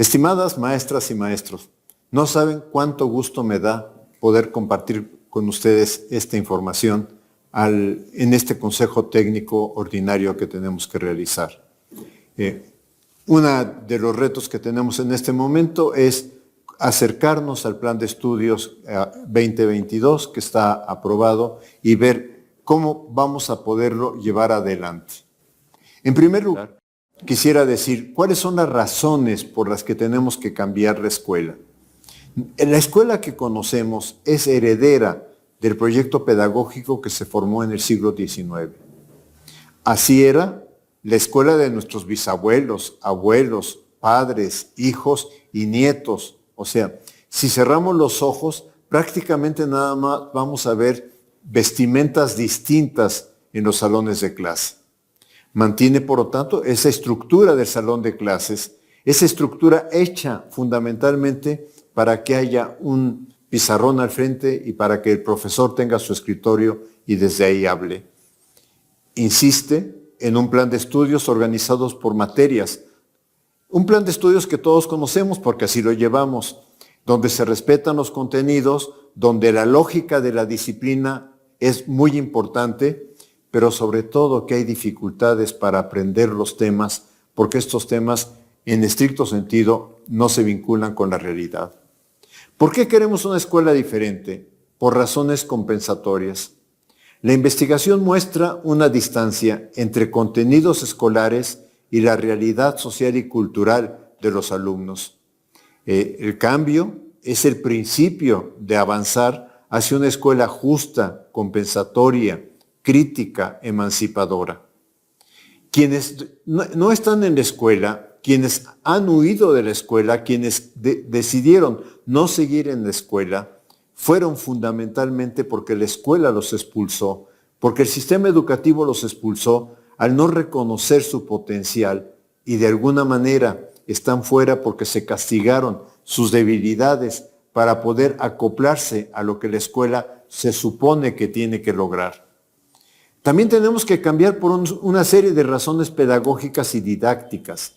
Estimadas maestras y maestros, no saben cuánto gusto me da poder compartir con ustedes esta información en este Consejo Técnico Ordinario que tenemos que realizar. Uno de los retos que tenemos en este momento es acercarnos al Plan de Estudios 2022 que está aprobado y ver cómo vamos a poderlo llevar adelante. En primer lugar, quisiera decir cuáles son las razones por las que tenemos que cambiar la escuela. La escuela que conocemos es heredera del proyecto pedagógico que se formó en el siglo XIX. Así era la escuela de nuestros bisabuelos, abuelos, padres, hijos y nietos. O sea, si cerramos los ojos, prácticamente nada más vamos a ver vestimentas distintas en los salones de clase. Mantiene, por lo tanto, esa estructura del salón de clases, esa estructura hecha fundamentalmente para que haya un pizarrón al frente y para que el profesor tenga su escritorio y desde ahí hable. Insiste en un plan de estudios organizados por materias. Un plan de estudios que todos conocemos porque así lo llevamos, donde se respetan los contenidos, donde la lógica de la disciplina es muy importante, pero sobre todo que hay dificultades para aprender los temas, porque estos temas, en estricto sentido, no se vinculan con la realidad. ¿Por qué queremos una escuela diferente? Por razones compensatorias. La investigación muestra una distancia entre contenidos escolares y la realidad social y cultural de los alumnos. El cambio es el principio de avanzar hacia una escuela justa, compensatoria, crítica, emancipadora. Quienes no están en la escuela, quienes han huido de la escuela, quienes decidieron no seguir en la escuela, fueron fundamentalmente porque la escuela los expulsó, porque el sistema educativo los expulsó al no reconocer su potencial y de alguna manera están fuera porque se castigaron sus debilidades para poder acoplarse a lo que la escuela se supone que tiene que lograr. También tenemos que cambiar por una serie de razones pedagógicas y didácticas.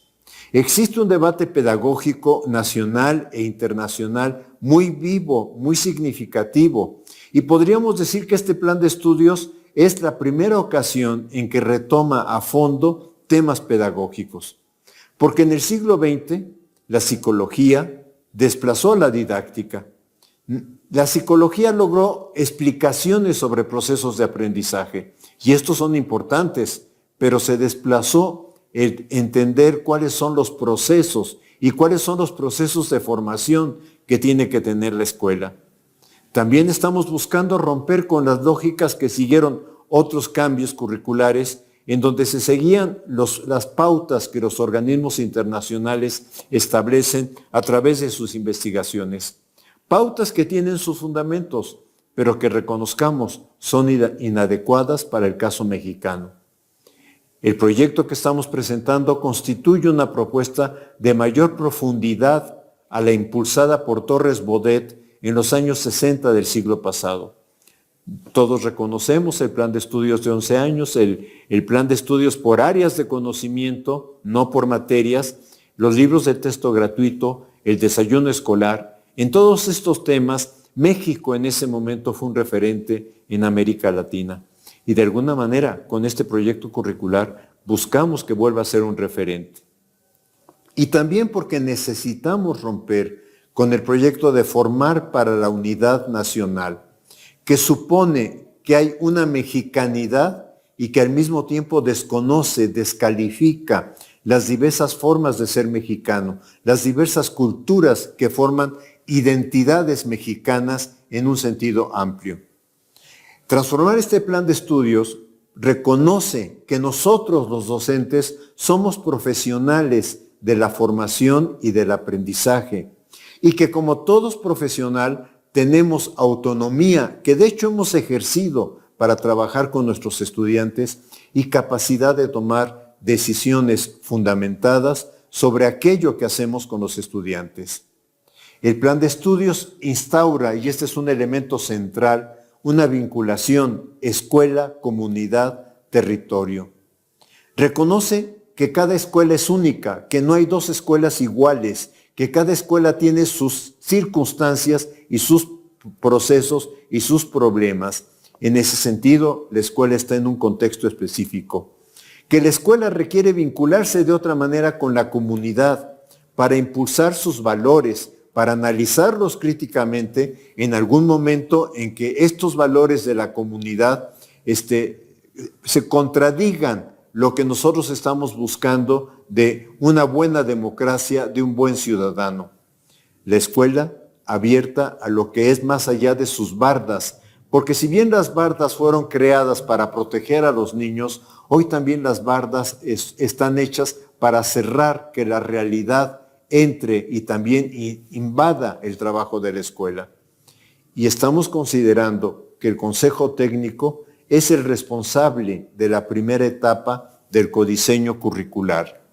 Existe un debate pedagógico nacional e internacional muy vivo, muy significativo, y podríamos decir que este plan de estudios es la primera ocasión en que retoma a fondo temas pedagógicos. Porque en el siglo XX la psicología desplazó la didáctica. La psicología logró explicaciones sobre procesos de aprendizaje, y estos son importantes, pero se desplazó el entender cuáles son los procesos y cuáles son los procesos de formación que tiene que tener la escuela. También estamos buscando romper con las lógicas que siguieron otros cambios curriculares en donde se seguían las pautas que los organismos internacionales establecen a través de sus investigaciones. Pautas que tienen sus fundamentos, pero que reconozcamos son inadecuadas para el caso mexicano. El proyecto que estamos presentando constituye una propuesta de mayor profundidad a la impulsada por Torres Bodet en los años 60 del siglo pasado. Todos reconocemos el plan de estudios de 11 años, el plan de estudios por áreas de conocimiento, no por materias, los libros de texto gratuito, el desayuno escolar. En todos estos temas, México en ese momento fue un referente en América Latina. Y de alguna manera, con este proyecto curricular, buscamos que vuelva a ser un referente. Y también porque necesitamos romper con el proyecto de formar para la unidad nacional, que supone que hay una mexicanidad y que al mismo tiempo desconoce, descalifica las diversas formas de ser mexicano, las diversas culturas que forman identidades mexicanas en un sentido amplio. Transformar este plan de estudios reconoce que nosotros los docentes somos profesionales de la formación y del aprendizaje y que como todos profesional tenemos autonomía que de hecho hemos ejercido para trabajar con nuestros estudiantes y capacidad de tomar decisiones fundamentadas sobre aquello que hacemos con los estudiantes. El plan de estudios instaura, y este es un elemento central, una vinculación escuela, comunidad, territorio. Reconoce que cada escuela es única, que no hay dos escuelas iguales, que cada escuela tiene sus circunstancias y sus procesos y sus problemas. En ese sentido, la escuela está en un contexto específico. Que la escuela requiere vincularse de otra manera con la comunidad para impulsar sus valores, para analizarlos críticamente en algún momento en que estos valores de la comunidad se contradigan lo que nosotros estamos buscando de una buena democracia, de un buen ciudadano. La escuela abierta a lo que es más allá de sus bardas, porque si bien las bardas fueron creadas para proteger a los niños, hoy también las bardas están hechas para cerrar que la realidad entre y también invada el trabajo de la escuela. Y estamos considerando que el Consejo Técnico es el responsable de la primera etapa del codiseño curricular.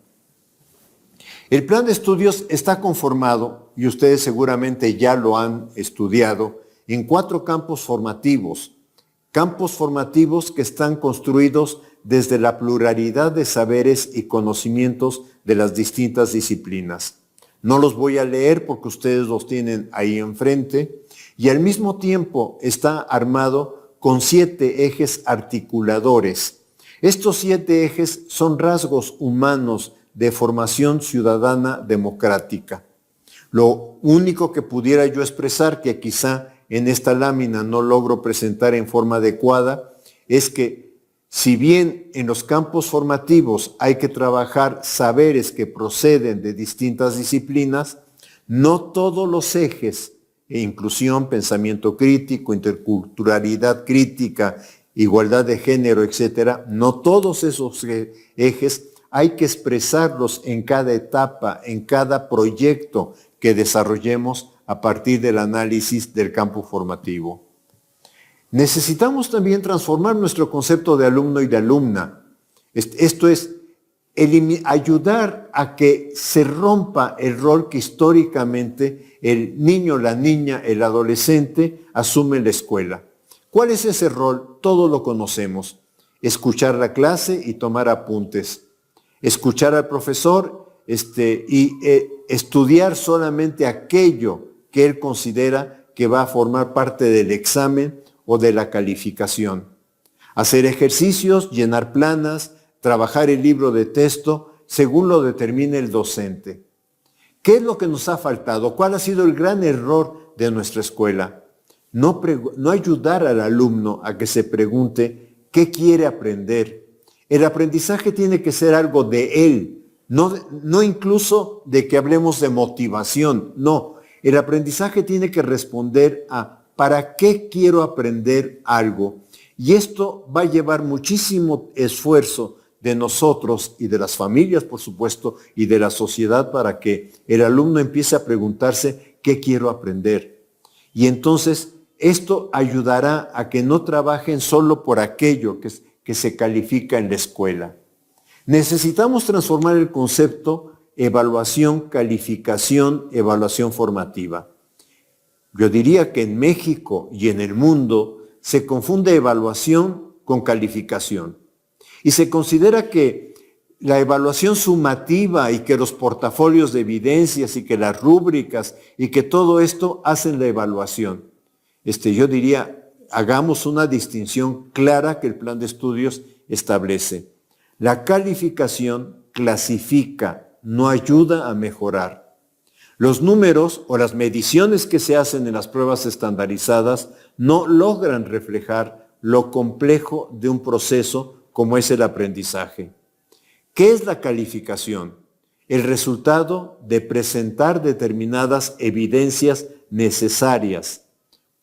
El plan de estudios está conformado, y ustedes seguramente ya lo han estudiado, en 4 campos formativos que están construidos desde la pluralidad de saberes y conocimientos de las distintas disciplinas. No los voy a leer porque ustedes los tienen ahí enfrente, y al mismo tiempo está armado con 7 ejes articuladores. Estos 7 ejes son rasgos humanos de formación ciudadana democrática. Lo único que pudiera yo expresar, que quizá en esta lámina no logro presentar en forma adecuada, es que si bien en los campos formativos hay que trabajar saberes que proceden de distintas disciplinas, no todos los ejes, inclusión, pensamiento crítico, interculturalidad crítica, igualdad de género, etcétera, no todos esos ejes hay que expresarlos en cada etapa, en cada proyecto que desarrollemos a partir del análisis del campo formativo. Necesitamos también transformar nuestro concepto de alumno y de alumna. Esto es, ayudar a que se rompa el rol que históricamente el niño, la niña, el adolescente asume en la escuela. ¿Cuál es ese rol? Todos lo conocemos. Escuchar la clase y tomar apuntes. Escuchar al profesor y estudiar solamente aquello que él considera que va a formar parte del examen o de la calificación. Hacer ejercicios, llenar planas, trabajar el libro de texto según lo determine el docente. ¿Qué es lo que nos ha faltado? ¿Cuál ha sido el gran error de nuestra escuela? No ayudar al alumno a que se pregunte qué quiere aprender. El aprendizaje tiene que ser algo de él, no incluso de que hablemos de motivación, no. El aprendizaje tiene que responder a ¿para qué quiero aprender algo? Y esto va a llevar muchísimo esfuerzo de nosotros y de las familias, por supuesto, y de la sociedad para que el alumno empiece a preguntarse ¿qué quiero aprender? Y entonces esto ayudará a que no trabajen solo por aquello que se califica en la escuela. Necesitamos transformar el concepto evaluación, calificación, evaluación formativa. Yo diría que en México y en el mundo se confunde evaluación con calificación. Y se considera que la evaluación sumativa y que los portafolios de evidencias y que las rúbricas y que todo esto hacen la evaluación. Yo diría, hagamos una distinción clara que el plan de estudios establece. La calificación clasifica, no ayuda a mejorar. Los números o las mediciones que se hacen en las pruebas estandarizadas no logran reflejar lo complejo de un proceso como es el aprendizaje. ¿Qué es la calificación? El resultado de presentar determinadas evidencias necesarias.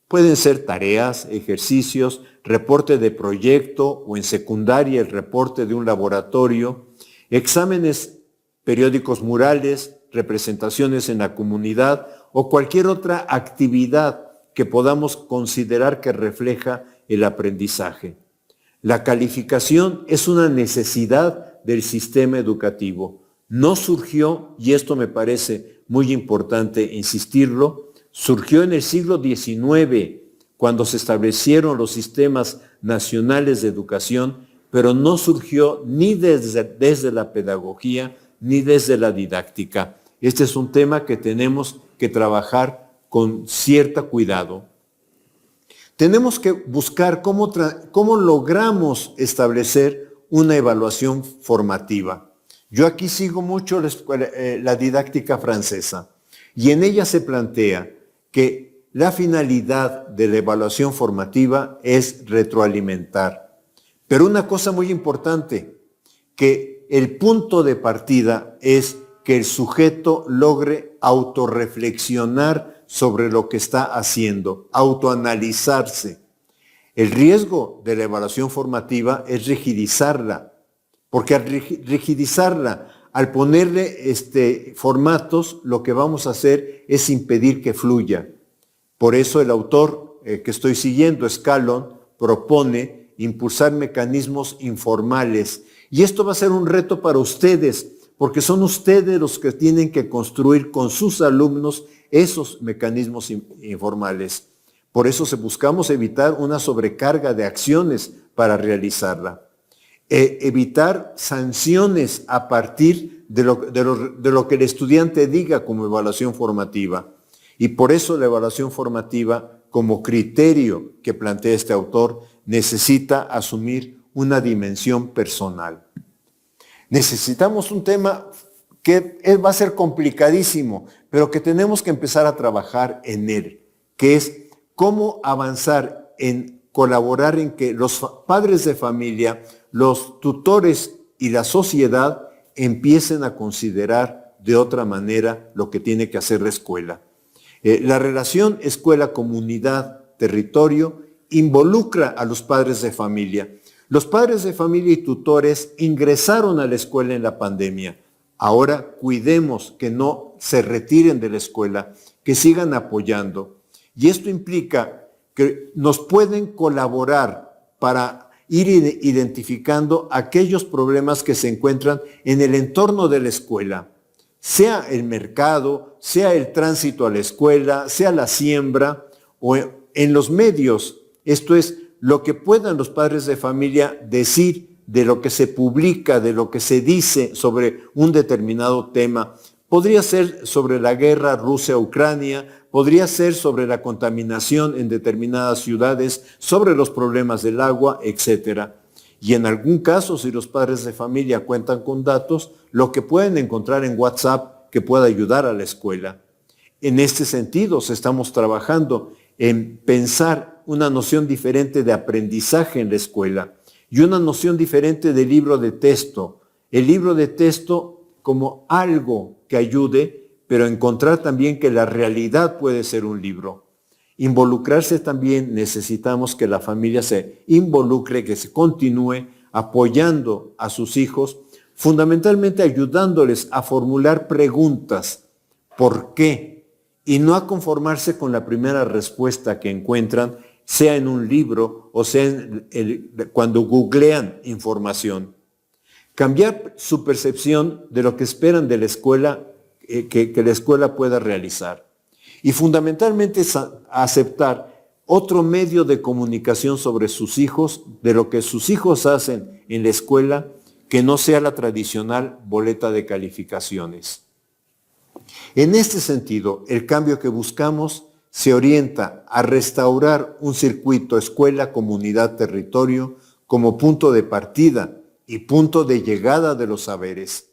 Pueden ser tareas, ejercicios, reporte de proyecto o en secundaria el reporte de un laboratorio, exámenes periódicos murales, representaciones en la comunidad o cualquier otra actividad que podamos considerar que refleja el aprendizaje. La calificación es una necesidad del sistema educativo. No surgió, y esto me parece muy importante insistirlo, surgió en el siglo XIX, cuando se establecieron los sistemas nacionales de educación, pero no surgió ni desde la pedagogía ni desde la didáctica. Este es un tema que tenemos que trabajar con cierto cuidado. Tenemos que buscar cómo logramos establecer una evaluación formativa. Yo aquí sigo mucho la didáctica francesa y en ella se plantea que la finalidad de la evaluación formativa es retroalimentar. Pero una cosa muy importante, que el punto de partida es que el sujeto logre autorreflexionar sobre lo que está haciendo, autoanalizarse. El riesgo de la evaluación formativa es rigidizarla, porque al rigidizarla, al ponerle formatos, lo que vamos a hacer es impedir que fluya. Por eso el autor que estoy siguiendo, Scallon, propone impulsar mecanismos informales. Y esto va a ser un reto para ustedes, porque son ustedes los que tienen que construir con sus alumnos esos mecanismos informales. Por eso buscamos evitar una sobrecarga de acciones para realizarla. Evitar sanciones a partir de lo que el estudiante diga como evaluación formativa. Y por eso la evaluación formativa, como criterio que plantea este autor, necesita asumir una dimensión personal. Necesitamos un tema que va a ser complicadísimo, pero que tenemos que empezar a trabajar en él, que es cómo avanzar en colaborar en que los padres de familia, los tutores y la sociedad empiecen a considerar de otra manera lo que tiene que hacer la escuela. La relación escuela-comunidad-territorio involucra a los padres de familia. Los padres de familia y tutores ingresaron a la escuela en la pandemia. Ahora cuidemos que no se retiren de la escuela, que sigan apoyando. Y esto implica que nos pueden colaborar para ir identificando aquellos problemas que se encuentran en el entorno de la escuela, sea el mercado, sea el tránsito a la escuela, sea la siembra o en los medios. Esto es lo que puedan los padres de familia decir de lo que se publica, de lo que se dice sobre un determinado tema. Podría ser sobre la guerra Rusia-Ucrania, podría ser sobre la contaminación en determinadas ciudades, sobre los problemas del agua, etc. Y en algún caso, si los padres de familia cuentan con datos, lo que pueden encontrar en WhatsApp que pueda ayudar a la escuela. En este sentido, estamos trabajando en pensar una noción diferente de aprendizaje en la escuela y una noción diferente de libro de texto. El libro de texto como algo que ayude, pero encontrar también que la realidad puede ser un libro. Involucrarse también, necesitamos que la familia se involucre, que se continúe apoyando a sus hijos, fundamentalmente ayudándoles a formular preguntas. ¿Por qué? Y no a conformarse con la primera respuesta que encuentran, sea en un libro o sea cuando googlean información. Cambiar su percepción de lo que esperan de la escuela, que la escuela pueda realizar. Y fundamentalmente aceptar otro medio de comunicación sobre sus hijos, de lo que sus hijos hacen en la escuela, que no sea la tradicional boleta de calificaciones. En este sentido, el cambio que buscamos se orienta a restaurar un circuito escuela, comunidad, territorio como punto de partida y punto de llegada de los saberes.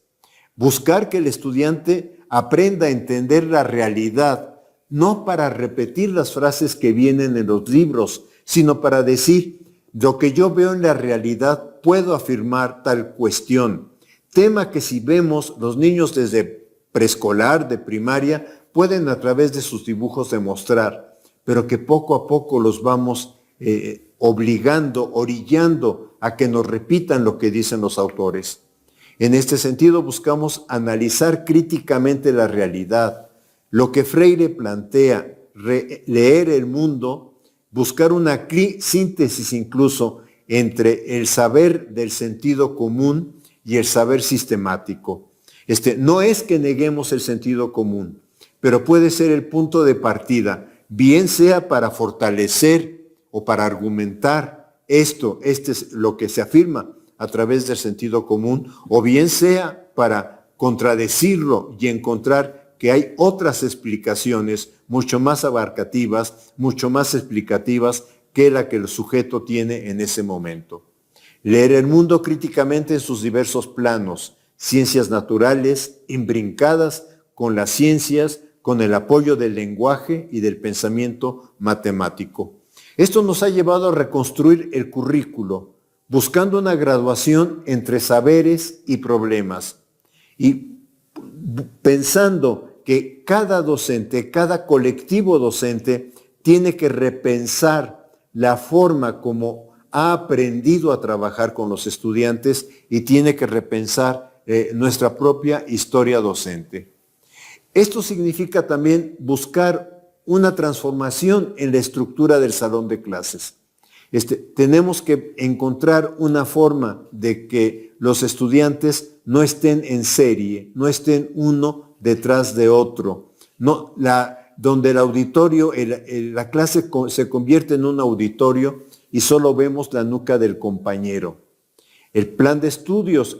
Buscar que el estudiante aprenda a entender la realidad, no para repetir las frases que vienen en los libros, sino para decir, lo que yo veo en la realidad puedo afirmar tal cuestión. Tema que si vemos los niños desde preescolar, de primaria, pueden a través de sus dibujos demostrar, pero que poco a poco los vamos obligando, orillando a que nos repitan lo que dicen los autores. En este sentido buscamos analizar críticamente la realidad, lo que Freire plantea, leer el mundo, buscar una síntesis incluso entre el saber del sentido común y el saber sistemático. No es que neguemos el sentido común, pero puede ser el punto de partida, bien sea para fortalecer o para argumentar este es lo que se afirma a través del sentido común, o bien sea para contradecirlo y encontrar que hay otras explicaciones mucho más abarcativas, mucho más explicativas que la que el sujeto tiene en ese momento. Leer el mundo críticamente en sus diversos planos, ciencias naturales, imbrincadas con las ciencias, con el apoyo del lenguaje y del pensamiento matemático. Esto nos ha llevado a reconstruir el currículo, buscando una graduación entre saberes y problemas, y pensando que cada docente, cada colectivo docente, tiene que repensar la forma como ha aprendido a trabajar con los estudiantes y tiene que repensar nuestra propia historia docente. Esto significa también buscar una transformación en la estructura del salón de clases. Tenemos que encontrar una forma de que los estudiantes no estén en serie, no estén uno detrás de otro, donde el auditorio, la clase se convierte en un auditorio y solo vemos la nuca del compañero. El plan de estudios,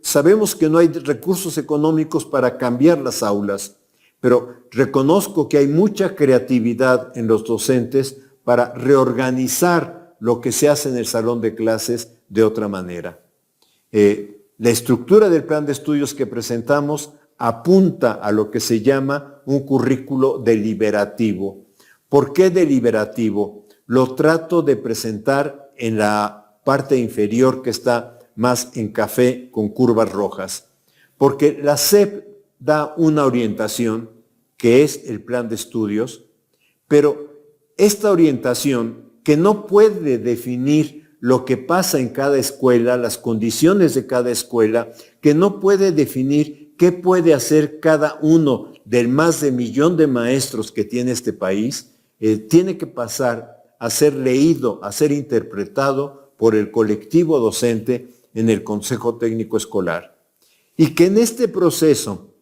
sabemos que no hay recursos económicos para cambiar las aulas, pero reconozco que hay mucha creatividad en los docentes para reorganizar lo que se hace en el salón de clases de otra manera. La estructura del plan de estudios que presentamos apunta a lo que se llama un currículo deliberativo. ¿Por qué deliberativo? Lo trato de presentar en la parte inferior que está más en café con curvas rojas, porque la SEP da una orientación que es el plan de estudios, pero esta orientación que no puede definir lo que pasa en cada escuela, las condiciones de cada escuela, que no puede definir qué puede hacer cada uno del más de 1 millón de maestros que tiene este país, tiene que pasar a ser leído, a ser interpretado por el colectivo docente en el Consejo Técnico Escolar. Y que en este proceso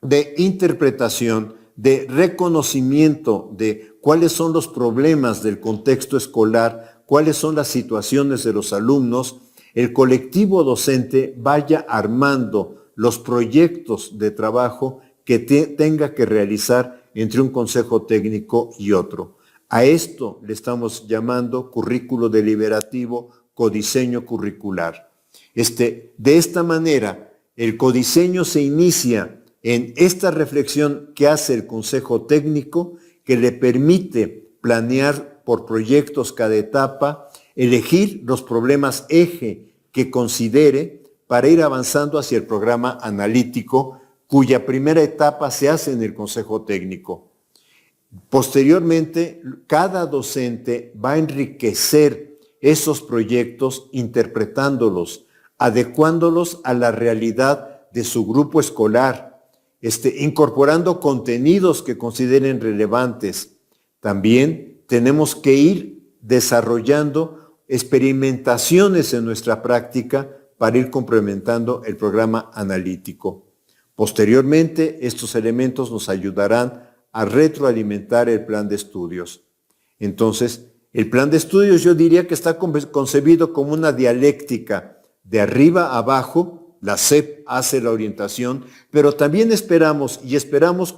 de interpretación, de reconocimiento de cuáles son los problemas del contexto escolar, cuáles son las situaciones de los alumnos, el colectivo docente vaya armando los proyectos de trabajo que tenga que realizar entre un consejo técnico y otro. A esto le estamos llamando currículo deliberativo, codiseño curricular. De esta manera, el codiseño se inicia en esta reflexión que hace el consejo técnico, que le permite planear por proyectos cada etapa, elegir los problemas eje que considere para ir avanzando hacia el programa analítico, cuya primera etapa se hace en el consejo técnico. Posteriormente, cada docente va a enriquecer esos proyectos interpretándolos, adecuándolos a la realidad de su grupo escolar, incorporando contenidos que consideren relevantes. También tenemos que ir desarrollando experimentaciones en nuestra práctica para ir complementando el programa analítico. Posteriormente, estos elementos nos ayudarán a retroalimentar el plan de estudios. Entonces, el plan de estudios yo diría que está concebido como una dialéctica de arriba a abajo. La SEP hace la orientación, pero también esperamos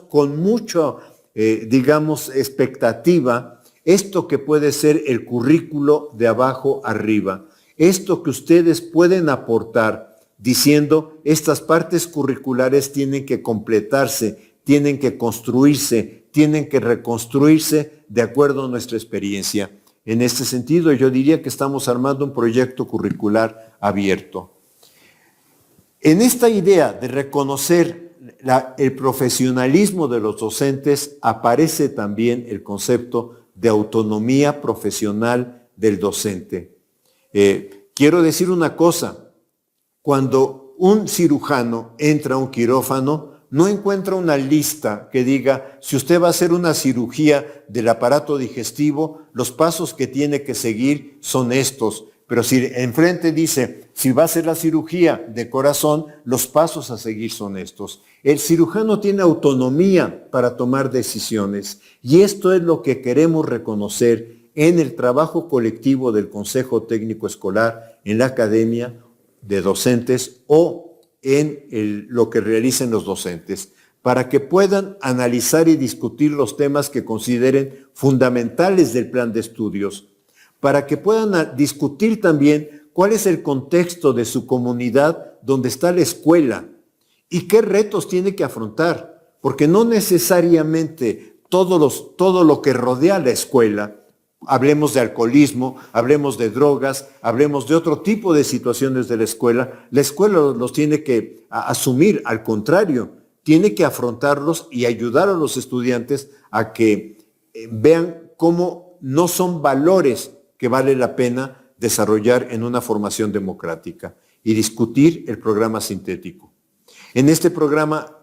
con mucha, expectativa, esto que puede ser el currículo de abajo arriba, esto que ustedes pueden aportar diciendo estas partes curriculares tienen que completarse, tienen que construirse, tienen que reconstruirse de acuerdo a nuestra experiencia. En este sentido, yo diría que estamos armando un proyecto curricular abierto. En esta idea de reconocer el profesionalismo de los docentes, aparece también el concepto de autonomía profesional del docente. Quiero decir una cosa, cuando un cirujano entra a un quirófano, no encuentra una lista que diga, si usted va a hacer una cirugía del aparato digestivo, los pasos que tiene que seguir son estos. Pero si enfrente dice, si va a hacer la cirugía de corazón, los pasos a seguir son estos. El cirujano tiene autonomía para tomar decisiones y esto es lo que queremos reconocer en el trabajo colectivo del Consejo Técnico Escolar, en la academia de docentes o en lo que realicen los docentes, para que puedan analizar y discutir los temas que consideren fundamentales del plan de estudios, para que puedan discutir también cuál es el contexto de su comunidad donde está la escuela y qué retos tiene que afrontar, porque no necesariamente todo lo que rodea la escuela, hablemos de alcoholismo, hablemos de drogas, hablemos de otro tipo de situaciones de la escuela los tiene que asumir, al contrario, tiene que afrontarlos y ayudar a los estudiantes a que vean cómo no son valores que vale la pena desarrollar en una formación democrática y discutir el programa sintético. En este programa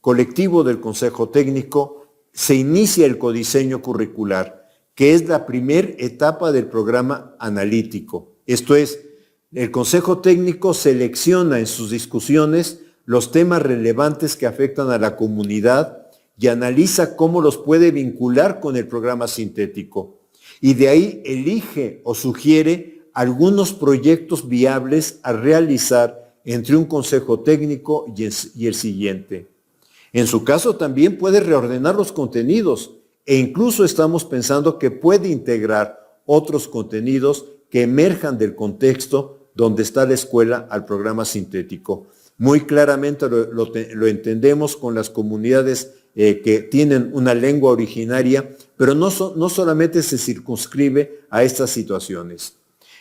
colectivo del Consejo Técnico se inicia el codiseño curricular, que es la primera etapa del programa analítico. Esto es, el Consejo Técnico selecciona en sus discusiones los temas relevantes que afectan a la comunidad y analiza cómo los puede vincular con el programa sintético. Y de ahí elige o sugiere algunos proyectos viables a realizar entre un consejo técnico y el siguiente. En su caso también puede reordenar los contenidos e incluso estamos pensando que puede integrar otros contenidos que emerjan del contexto donde está la escuela al programa sintético. Muy claramente lo entendemos con las comunidades que tienen una lengua originaria, pero no solamente se circunscribe a estas situaciones.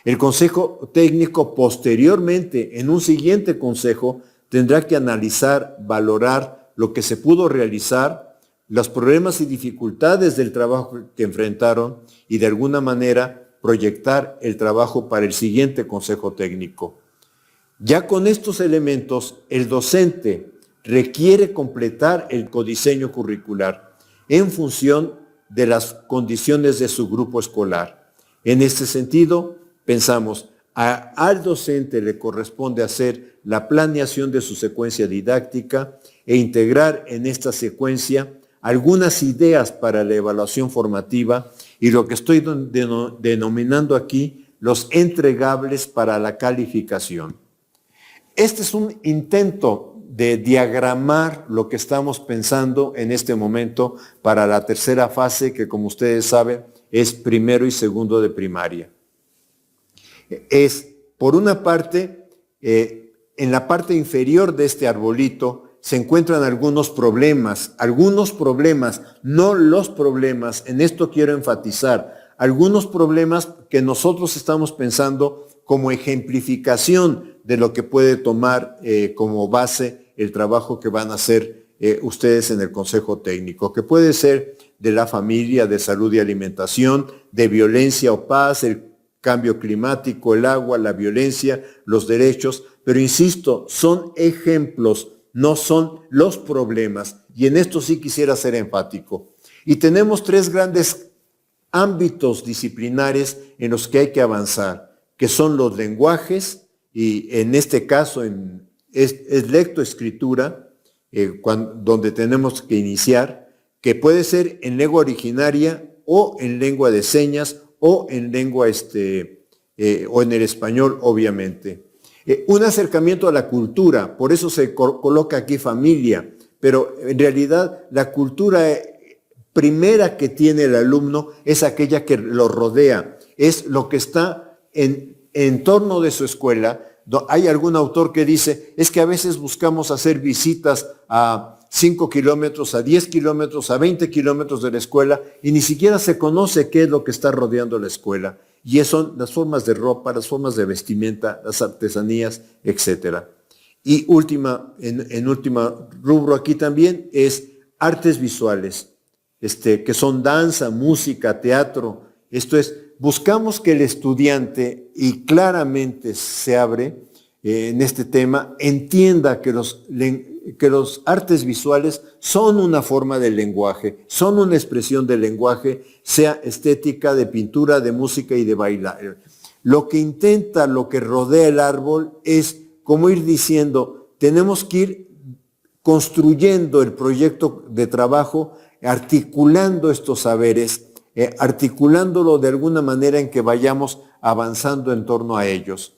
El Consejo Técnico posteriormente, en un siguiente consejo, tendrá que analizar, valorar lo que se pudo realizar, los problemas y dificultades del trabajo que enfrentaron y de alguna manera proyectar el trabajo para el siguiente Consejo Técnico. Ya con estos elementos, el docente requiere completar el codiseño curricular en función de las condiciones de su grupo escolar. En este sentido, pensamos, al docente le corresponde hacer la planeación de su secuencia didáctica e integrar en esta secuencia algunas ideas para la evaluación formativa y lo que estoy denominando aquí los entregables para la calificación. Este es un intento de diagramar lo que estamos pensando en este momento para la tercera fase, que como ustedes saben es primero y segundo de primaria. Es, por una parte, en la parte inferior de este arbolito se encuentran algunos problemas, no los problemas, en esto quiero enfatizar, algunos problemas que nosotros estamos pensando como ejemplificación de lo que puede tomar como base el trabajo que van a hacer ustedes en el Consejo Técnico, que puede ser de la familia, de salud y alimentación, de violencia o paz, el cambio climático, el agua, la violencia, los derechos, pero insisto, son ejemplos, no son los problemas, y en esto sí quisiera ser enfático. Y tenemos tres grandes ámbitos disciplinares en los que hay que avanzar, que son los lenguajes, y en este caso es lectoescritura, donde tenemos que iniciar, que puede ser en lengua originaria o en lengua de señas o en lengua o en el español, obviamente. Un acercamiento a la cultura, por eso se coloca aquí familia, pero en realidad la cultura primera que tiene el alumno es aquella que lo rodea, es lo que está en torno de su escuela. Hay algún autor que dice, es que a veces buscamos hacer visitas a 5 kilómetros, a 10 kilómetros, a 20 kilómetros de la escuela y ni siquiera se conoce qué es lo que está rodeando la escuela. Y eso son las formas de ropa, las formas de vestimenta, las artesanías, etc. Y en última rubro aquí también es artes visuales, que son danza, música, teatro. Esto es, buscamos que el estudiante, y claramente se abre en este tema, entienda que los artes visuales son una forma del lenguaje, son una expresión del lenguaje, sea estética, de pintura, de música y de bailar. Lo que intenta, lo que rodea el árbol es como ir diciendo, tenemos que ir construyendo el proyecto de trabajo, articulando estos saberes, articulándolo de alguna manera en que vayamos avanzando en torno a ellos.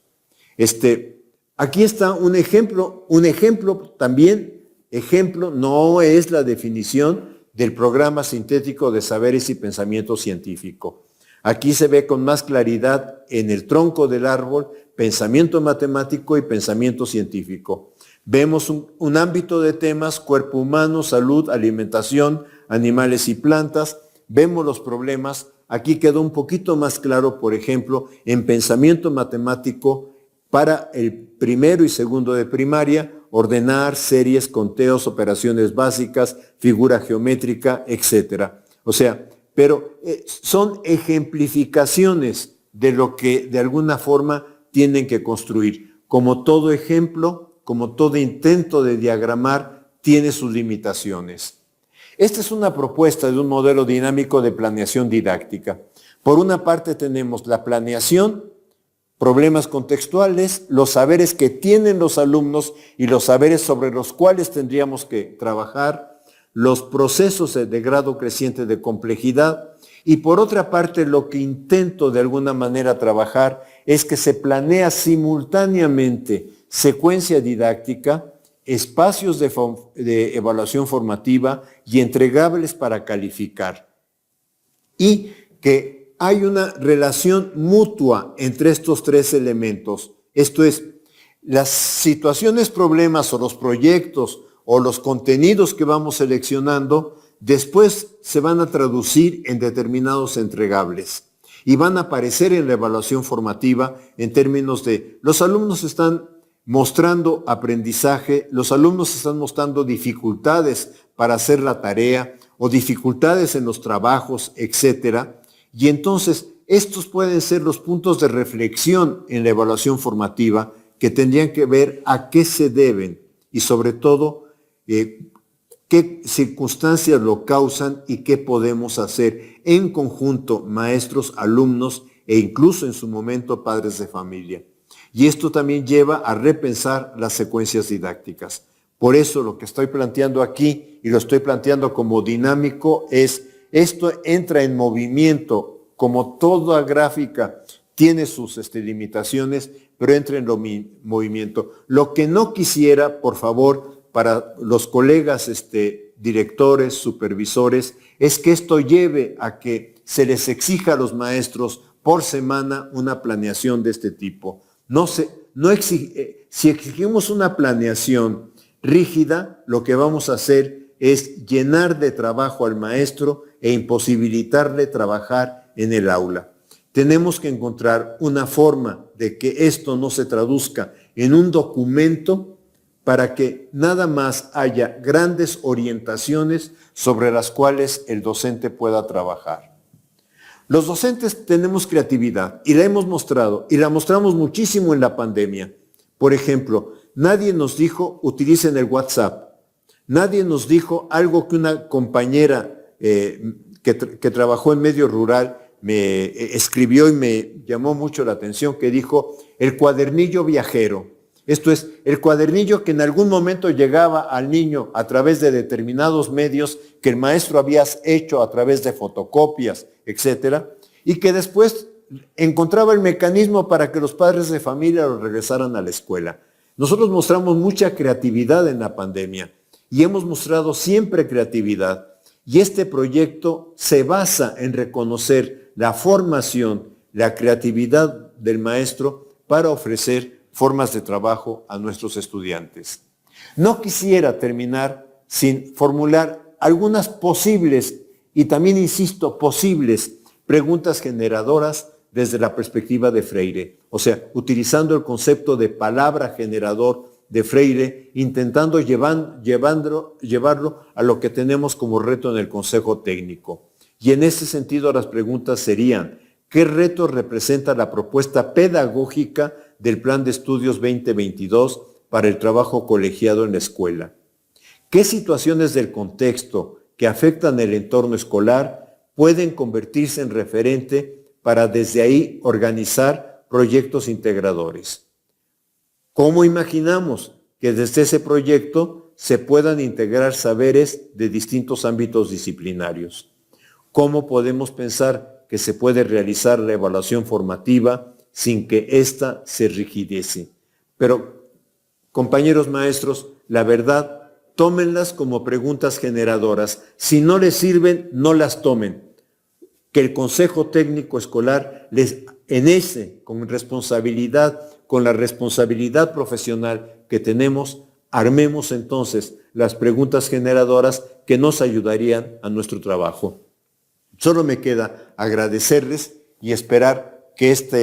Aquí está un ejemplo también ejemplo, no es la definición del programa sintético de saberes y pensamiento científico. Aquí se ve con más claridad en el tronco del árbol pensamiento matemático y pensamiento científico. Vemos un ámbito de temas, cuerpo humano, salud, alimentación, animales y plantas. Vemos los problemas. Aquí quedó un poquito más claro, por ejemplo, en pensamiento matemático para el primero y segundo de primaria, ordenar, series, conteos, operaciones básicas, figura geométrica, etc. O sea, pero son ejemplificaciones de lo que de alguna forma tienen que construir. Como todo ejemplo, como todo intento de diagramar, tiene sus limitaciones. Esta es una propuesta de un modelo dinámico de planeación didáctica. Por una parte tenemos la planeación, problemas contextuales, los saberes que tienen los alumnos y los saberes sobre los cuales tendríamos que trabajar, los procesos de grado creciente de complejidad, y por otra parte lo que intento de alguna manera trabajar es que se planea simultáneamente secuencia didáctica, espacios de evaluación formativa y entregables para calificar. Y que hay una relación mutua entre estos tres elementos. Esto es, las situaciones, problemas o los proyectos o los contenidos que vamos seleccionando, después se van a traducir en determinados entregables y van a aparecer en la evaluación formativa en términos de los alumnos están mostrando aprendizaje, los alumnos están mostrando dificultades para hacer la tarea o dificultades en los trabajos, etcétera. Y entonces estos pueden ser los puntos de reflexión en la evaluación formativa que tendrían que ver a qué se deben y sobre todo qué circunstancias lo causan y qué podemos hacer en conjunto maestros, alumnos e incluso en su momento padres de familia. Y esto también lleva a repensar las secuencias didácticas. Por eso lo que estoy planteando aquí, y lo estoy planteando como dinámico, es esto entra en movimiento, como toda gráfica tiene sus limitaciones, pero entra en movimiento. Lo que no quisiera, por favor, para los colegas directores, supervisores, es que esto lleve a que se les exija a los maestros por semana una planeación de este tipo. Si exigimos una planeación rígida, lo que vamos a hacer es llenar de trabajo al maestro e imposibilitarle trabajar en el aula. Tenemos que encontrar una forma de que esto no se traduzca en un documento para que nada más haya grandes orientaciones sobre las cuales el docente pueda trabajar. Los docentes tenemos creatividad y la hemos mostrado y la mostramos muchísimo en la pandemia. Por ejemplo, nadie nos dijo utilicen el WhatsApp. Nadie nos dijo algo que una compañera que trabajó en medio rural me escribió y me llamó mucho la atención, que dijo el cuadernillo viajero. Esto es, el cuadernillo que en algún momento llegaba al niño a través de determinados medios que el maestro había hecho a través de fotocopias, etcétera, y que después encontraba el mecanismo para que los padres de familia lo regresaran a la escuela. Nosotros mostramos mucha creatividad en la pandemia y hemos mostrado siempre creatividad. Y este proyecto se basa en reconocer la formación, la creatividad del maestro para ofrecer formas de trabajo a nuestros estudiantes. No quisiera terminar sin formular algunas posibles, y también insisto, posibles preguntas generadoras desde la perspectiva de Freire. O sea, utilizando el concepto de palabra generador de Freire, intentando llevarlo a lo que tenemos como reto en el Consejo Técnico. Y en ese sentido las preguntas serían, ¿qué reto representa la propuesta pedagógica del Plan de Estudios 2022 para el trabajo colegiado en la escuela? ¿Qué situaciones del contexto que afectan el entorno escolar pueden convertirse en referente para desde ahí organizar proyectos integradores? ¿Cómo imaginamos que desde ese proyecto se puedan integrar saberes de distintos ámbitos disciplinarios? ¿Cómo podemos pensar que se puede realizar la evaluación formativa sin que ésta se rigidece? Pero, compañeros maestros, la verdad tómenlas como preguntas generadoras. Si no les sirven, no las tomen. Que el Consejo Técnico Escolar con responsabilidad, con la responsabilidad profesional que tenemos, armemos entonces las preguntas generadoras que nos ayudarían a nuestro trabajo. Solo me queda agradecerles y esperar que esta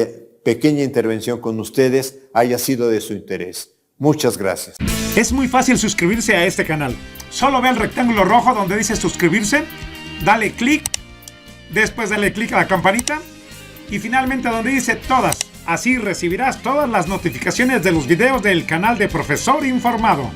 pequeña intervención con ustedes haya sido de su interés. Muchas gracias. Es muy fácil suscribirse a este canal. Solo ve el rectángulo rojo donde dice suscribirse, dale clic, después dale clic a la campanita y finalmente donde dice todas. Así recibirás todas las notificaciones de los videos del canal de Profesor Informado.